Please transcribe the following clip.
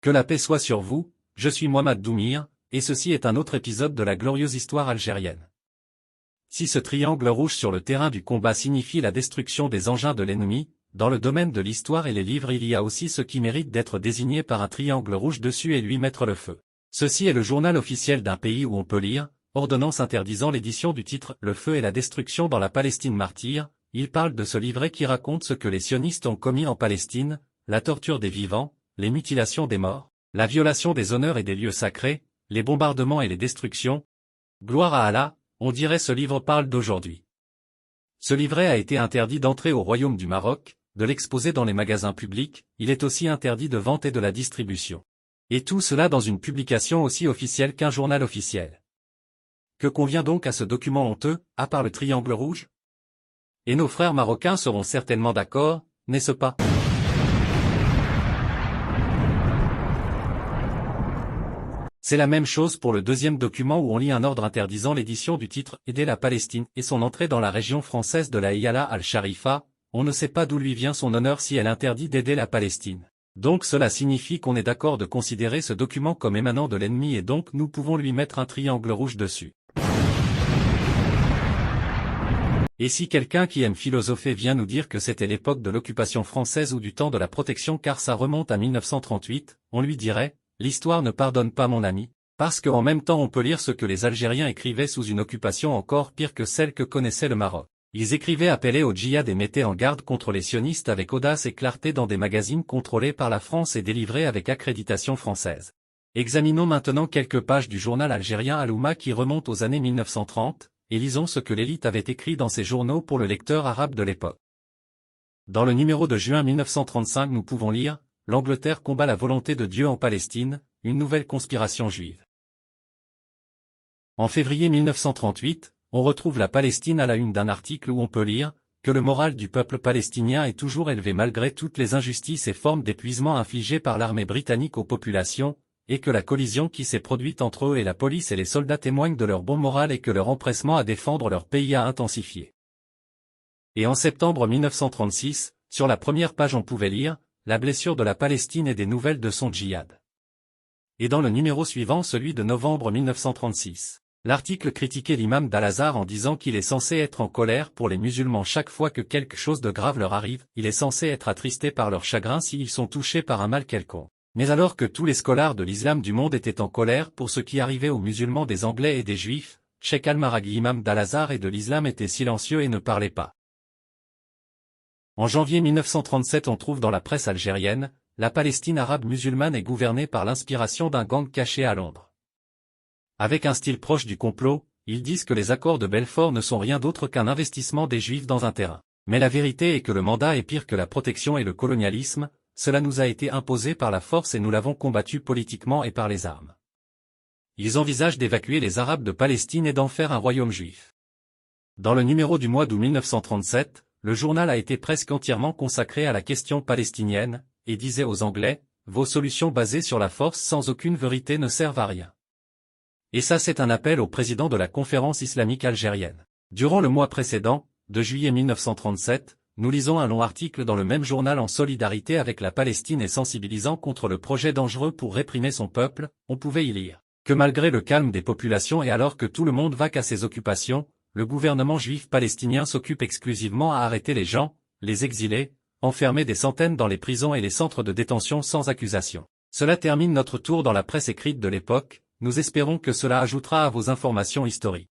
Que la paix soit sur vous, je suis Mohamed Doumir, et ceci est un autre épisode de la glorieuse histoire algérienne. Si ce triangle rouge sur le terrain du combat signifie la destruction des engins de l'ennemi, dans le domaine de l'histoire et les livres il y a aussi ce qui mérite d'être désigné par un triangle rouge dessus et lui mettre le feu. Ceci est le journal officiel d'un pays où on peut lire, ordonnance interdisant l'édition du titre « Le feu et la destruction dans la Palestine martyre », il parle de ce livret qui raconte ce que les sionistes ont commis en Palestine, la torture des vivants, les mutilations des morts, la violation des honneurs et des lieux sacrés, les bombardements et les destructions. Gloire à Allah, on dirait ce livre parle d'aujourd'hui. Ce livret a été interdit d'entrée au royaume du Maroc, de l'exposer dans les magasins publics, il est aussi interdit de vente et de la distribution. Et tout cela dans une publication aussi officielle qu'un journal officiel. Que convient donc à ce document honteux, à part le triangle rouge? Et nos frères marocains seront certainement d'accord, n'est-ce pas? C'est la même chose pour le deuxième document où on lit un ordre interdisant l'édition du titre « Aider la Palestine » et son entrée dans la région française de la Yala al-Sharifa, on ne sait pas d'où lui vient son honneur si elle interdit d'aider la Palestine. Donc cela signifie qu'on est d'accord de considérer ce document comme émanant de l'ennemi et donc nous pouvons lui mettre un triangle rouge dessus. Et si quelqu'un qui aime philosopher vient nous dire que c'était l'époque de l'occupation française ou du temps de la protection car ça remonte à 1938, on lui dirait: l'histoire ne pardonne pas mon ami, parce qu'en même temps on peut lire ce que les Algériens écrivaient sous une occupation encore pire que celle que connaissait le Maroc. Ils écrivaient appeler au djihad et mettaient en garde contre les sionistes avec audace et clarté dans des magazines contrôlés par la France et délivrés avec accréditation française. Examinons maintenant quelques pages du journal algérien Al-Oumma qui remontent aux années 1930, et lisons ce que l'élite avait écrit dans ces journaux pour le lecteur arabe de l'époque. Dans le numéro de juin 1935 nous pouvons lire: l'Angleterre combat la volonté de Dieu en Palestine, une nouvelle conspiration juive. En février 1938, on retrouve la Palestine à la une d'un article où on peut lire que le moral du peuple palestinien est toujours élevé malgré toutes les injustices et formes d'épuisement infligées par l'armée britannique aux populations, et que la collision qui s'est produite entre eux et la police et les soldats témoigne de leur bon moral et que leur empressement à défendre leur pays a intensifié. Et en septembre 1936, sur la première page on pouvait lire la blessure de la Palestine et des nouvelles de son djihad. Et dans le numéro suivant, celui de novembre 1936, l'article critiquait l'imam d'Al-Azhar en disant qu'il est censé être en colère pour les musulmans chaque fois que quelque chose de grave leur arrive, il est censé être attristé par leur chagrin s'ils sont touchés par un mal quelconque. Mais alors que tous les scholars de l'islam du monde étaient en colère pour ce qui arrivait aux musulmans des Anglais et des Juifs, Cheikh Al-Maraghi, imam d'Al-Azhar et de l'islam, était silencieux et ne parlait pas. En janvier 1937 on trouve dans la presse algérienne, la Palestine arabe musulmane est gouvernée par l'inspiration d'un gang caché à Londres. Avec un style proche du complot, ils disent que les accords de Belfort ne sont rien d'autre qu'un investissement des Juifs dans un terrain. Mais la vérité est que le mandat est pire que la protection et le colonialisme, cela nous a été imposé par la force et nous l'avons combattu politiquement et par les armes. Ils envisagent d'évacuer les Arabes de Palestine et d'en faire un royaume juif. Dans le numéro du mois d'août 1937, le journal a été presque entièrement consacré à la question palestinienne, et disait aux Anglais: vos solutions basées sur la force sans aucune vérité ne servent à rien. Et ça c'est un appel au président de la conférence islamique algérienne. Durant le mois précédent, de juillet 1937, nous lisons un long article dans le même journal en solidarité avec la Palestine et sensibilisant contre le projet dangereux pour réprimer son peuple. On pouvait y lire que malgré le calme des populations et alors que tout le monde vaque à ses occupations, le gouvernement juif palestinien s'occupe exclusivement à arrêter les gens, les exilés, enfermer des centaines dans les prisons et les centres de détention sans accusation. Cela termine notre tour dans la presse écrite de l'époque, nous espérons que cela ajoutera à vos informations historiques.